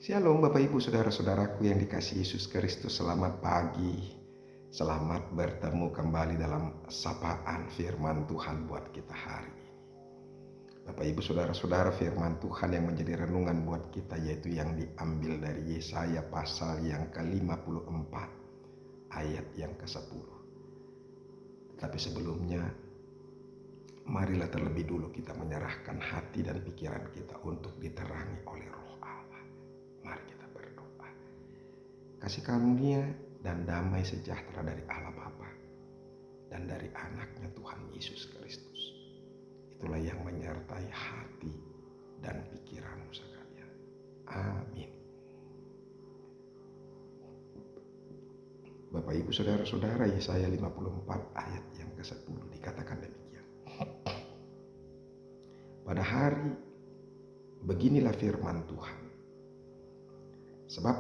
Shalom Bapak Ibu Saudara-saudaraku yang dikasihi Yesus Kristus, selamat pagi. Selamat bertemu kembali dalam sapaan firman Tuhan buat kita hari ini. Bapak Ibu Saudara-saudara, firman Tuhan yang menjadi renungan buat kita yaitu yang diambil dari Yesaya pasal yang ke-54 ayat yang ke-10. Tapi sebelumnya, marilah terlebih dulu kita menyerahkan hati dan pikiran kita untuk diterangi oleh Roh Allah. Mari kita berdoa. Kasih karunia dan damai sejahtera dari Allah Bapa dan dari anaknya Tuhan Yesus Kristus, itulah yang menyertai hati dan pikiranmu sekalian. Amin. Bapak Ibu Saudara-saudara, Yesaya 54 ayat yang ke-10 dikatakan demikian. Pada hari beginilah firman Tuhan. Sebab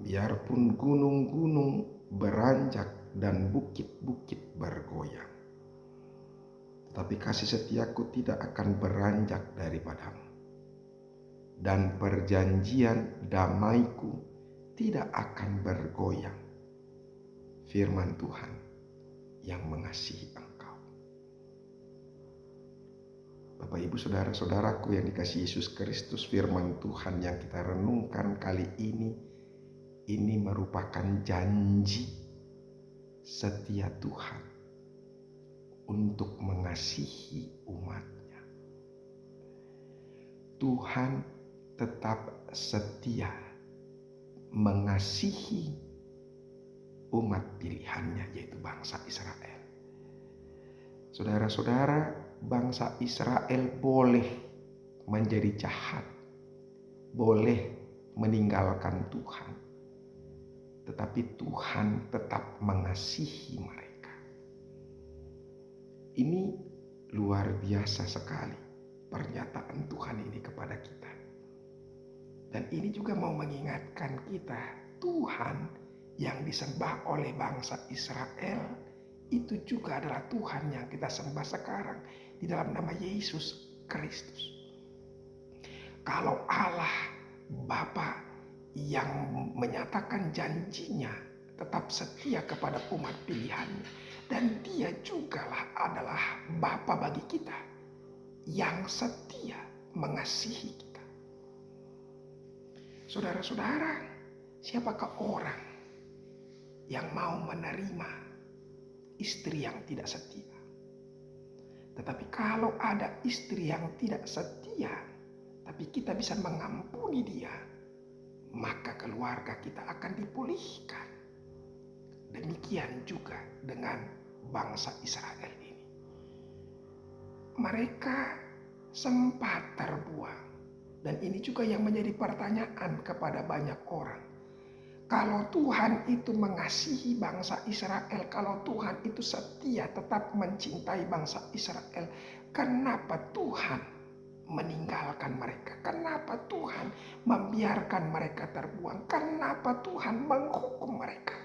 biarpun gunung-gunung beranjak dan bukit-bukit bergoyang, tetapi kasih setiaku tidak akan beranjak daripadamu, dan perjanjian damaiku tidak akan bergoyang. Firman Tuhan yang mengasihi engkau. Bapak Ibu Saudara-saudaraku yang dikasihi Yesus Kristus, firman Tuhan yang kita renungkan kali ini merupakan janji setia Tuhan untuk mengasihi umatnya. Tuhan tetap setia mengasihi umat pilihannya, yaitu bangsa Israel. Saudara-saudara, bangsa Israel boleh menjadi jahat, boleh meninggalkan Tuhan, tetapi Tuhan tetap mengasihi mereka. Ini luar biasa sekali pernyataan Tuhan ini kepada kita. Dan ini juga mau mengingatkan kita, Tuhan yang disembah oleh bangsa Israel itu juga adalah Tuhan yang kita sembah sekarang di dalam nama Yesus Kristus. Kalau Allah Bapa yang menyatakan janjinya tetap setia kepada umat pilihannya, dan dia jugalah adalah Bapa bagi kita yang setia mengasihi kita. Saudara-saudara, siapakah orang yang mau menerima istri yang tidak setia? Tetapi kalau ada istri yang tidak setia, tapi kita bisa mengampuni dia, maka keluarga kita akan dipulihkan. Demikian juga dengan bangsa Israel ini. Mereka sempat terbuang. Dan ini juga yang menjadi pertanyaan kepada banyak orang. Kalau Tuhan itu mengasihi bangsa Israel, kalau Tuhan itu setia tetap mencintai bangsa Israel, kenapa Tuhan meninggalkan mereka? Kenapa Tuhan membiarkan mereka terbuang? Kenapa Tuhan menghukum mereka?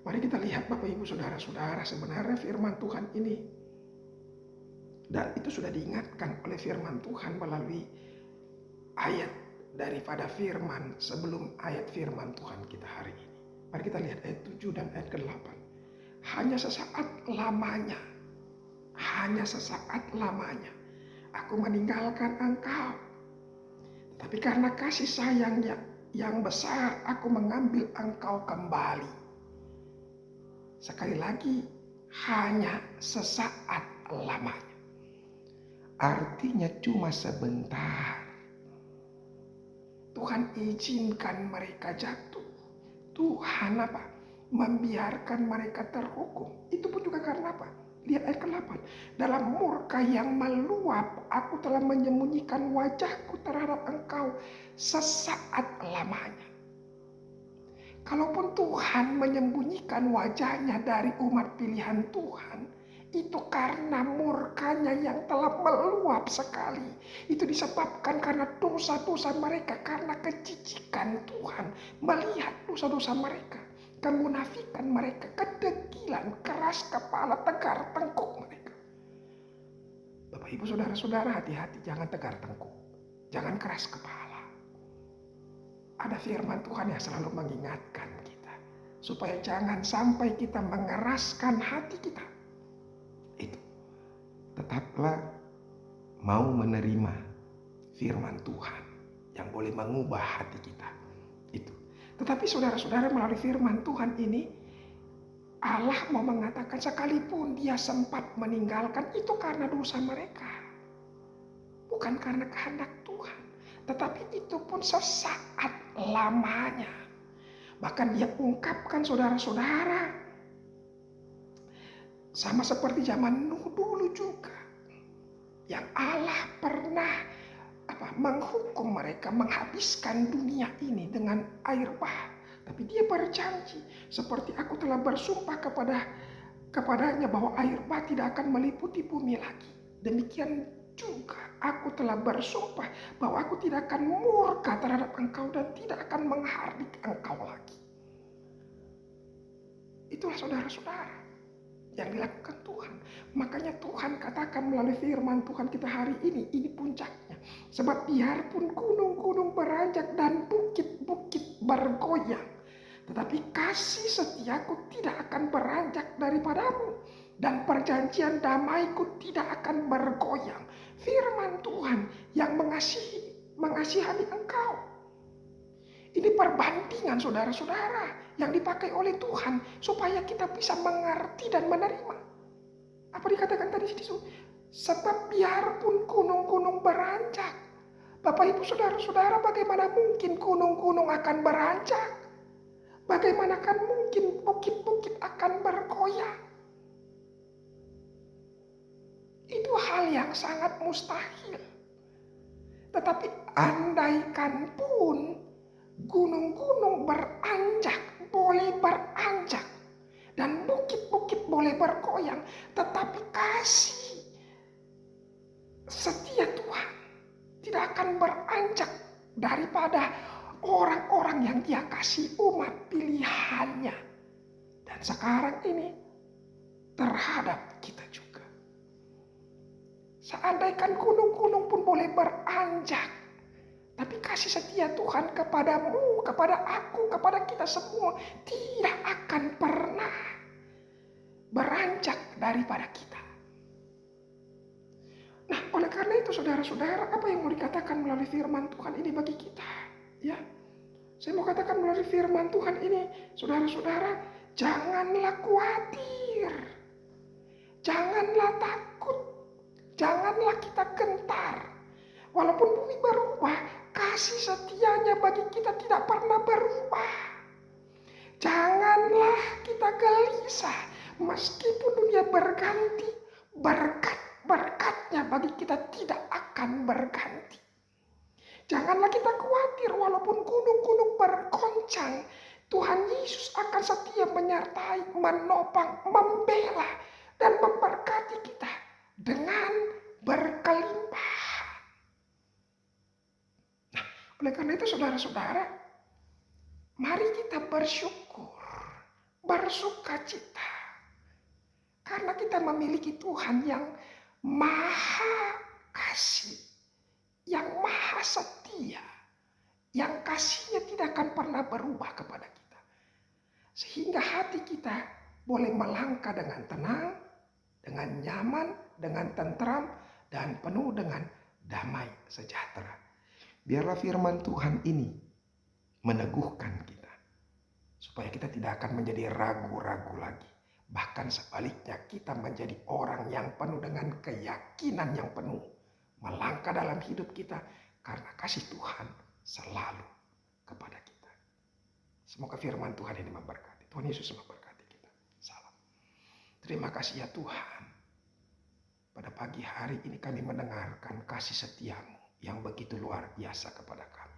Mari kita lihat Bapak Ibu Saudara-saudara, sebenarnya firman Tuhan ini, dan itu sudah diingatkan oleh firman Tuhan melalui ayat daripada firman sebelum ayat firman Tuhan kita hari ini. Mari kita lihat ayat 7 dan ayat ke-8. Hanya sesaat lamanya, hanya sesaat lamanya aku meninggalkan engkau. Tapi karena kasih sayangnya yang besar, aku mengambil engkau kembali. Sekali lagi, hanya sesaat lamanya. Artinya cuma sebentar. Tuhan izinkan mereka jatuh. Tuhan membiarkan mereka terhukum. Itu pun juga karena apa? Lihat ayat ke-8. Dalam murka yang meluap, aku telah menyembunyikan wajahku terhadap engkau sesaat lamanya. Kalaupun Tuhan menyembunyikan wajahnya dari umat pilihan Tuhan, itu karena murkanya yang telah meluap sekali. Itu disebabkan karena dosa-dosa mereka, karena kejijikan Tuhan melihat dosa-dosa mereka, kemunafikan mereka, kedegilan, keras kepala, tegar tengkuk mereka. Bapak Ibu Saudara-saudara, hati-hati, jangan tegar tengkuk, jangan keras kepala. ada firman Tuhan yang selalu mengingatkan kita. Supaya jangan sampai kita mengeraskan hati kita. Itu. Tetaplah mau menerima firman Tuhan yang boleh mengubah hati kita. Itu. Tetapi saudara-saudara, melalui firman Tuhan ini, Allah mau mengatakan sekalipun dia sempat meninggalkan, itu karena dosa mereka. Bukan karena kehendak Tuhan. Tetapi itu pun sesaat lamanya. Bahkan dia ungkapkan saudara-saudara, sama seperti zaman Nuh dulu juga, yang Allah pernah menghukum mereka, menghabiskan dunia ini dengan air bah. Tapi dia berjanji, seperti aku telah bersumpah kepadanya bahwa air bah tidak akan meliputi bumi lagi. Demikian juga aku telah bersumpah bahwa aku tidak akan murka terhadap engkau dan tidak akan menghardik engkau lagi. Itulah saudara-saudara yang dilakukan Tuhan. Makanya Tuhan katakan melalui firman Tuhan kita hari ini puncaknya. Sebab biarpun gunung-gunung beranjak dan bukit-bukit bergoyang, tetapi kasih setiaku tidak akan beranjak daripadamu, dan perjanjian damaiku tidak akan bergoyang. Firman Tuhan yang mengasihani engkau. Ini perbandingan saudara-saudara yang dipakai oleh Tuhan supaya kita bisa mengerti dan menerima. Apa dikatakan tadi situ? Sebab biarpun gunung-gunung beranjak. Bapak Ibu saudara-saudara, bagaimana mungkin gunung-gunung akan beranjak? Bagaimana kan mungkin bukit-bukit akan bergoyang? Itu hal yang sangat mustahil. Tetapi andaikan pun gunung-gunung beranjak, boleh beranjak, dan bukit-bukit boleh bergoyang, tetapi kasih setia Tuhan tidak akan beranjak daripada orang-orang yang dia kasih, umat pilihannya. Dan sekarang ini terhadap kita juga. Seandaikan gunung-gunung pun boleh beranjak, tapi kasih setia Tuhan kepadamu, kepada aku, kepada kita semua tidak akan pernah beranjak daripada kita. Nah, oleh karena itu saudara-saudara, apa yang mau dikatakan melalui firman Tuhan ini bagi kita? Ya, saya mau katakan melalui firman Tuhan ini, saudara-saudara, janganlah khawatir, janganlah takut, janganlah kita gentar. Walaupun bumi berubah, kasih setianya bagi kita tidak pernah berubah. Janganlah kita gelisah, meskipun dunia berganti, berkat-berkatnya bagi kita tidak akan berganti. Janganlah kita khawatir walaupun gunung-gunung bergoncang, Tuhan Yesus akan setia menyertai, menopang, membela, dan memberkati kita dengan berkelimpahan. Nah, oleh karena itu saudara-saudara, mari kita bersyukur, bersukacita. Karena kita memiliki Tuhan yang maha kasih, yang maha setia, yang kasihnya tidak akan pernah berubah kepada kita. Sehingga hati kita boleh melangkah dengan tenang, dengan nyaman, dengan tentram, dan penuh dengan damai sejahtera. Biarlah firman Tuhan ini meneguhkan kita, supaya kita tidak akan menjadi ragu-ragu lagi. Bahkan sebaliknya, kita menjadi orang yang penuh dengan keyakinan yang penuh, melangkah dalam hidup kita karena kasih Tuhan selalu kepada kita. Semoga firman Tuhan ini memberkati. Tuhan Yesus memberkati kita. Salam. Terima kasih ya Tuhan. Pada pagi hari ini kami mendengarkan kasih setiamu yang begitu luar biasa kepada kami.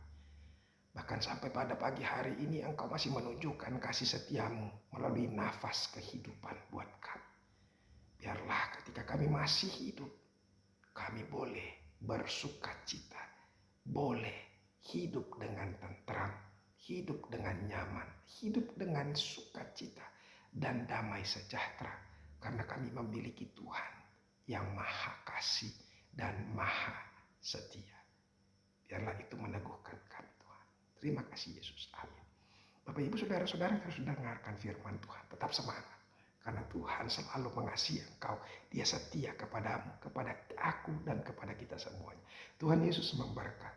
Bahkan sampai pada pagi hari ini Engkau masih menunjukkan kasih setiamu melalui nafas kehidupan buat kami. Biarlah ketika kami masih hidup, kami boleh bersukacita, boleh hidup dengan tentram, hidup dengan nyaman, hidup dengan sukacita dan damai sejahtera. Karena kami memiliki Tuhan yang maha kasih dan maha setia. Biarlah itu meneguhkan kami Tuhan. Terima kasih Yesus. Amin. Bapak Ibu Saudara-saudara harus dengarkan firman Tuhan. Tetap semangat. Karena Tuhan selalu mengasihi engkau. Dia setia kepadamu, kepada aku, dan kepada kita semuanya. Tuhan Yesus memberkati.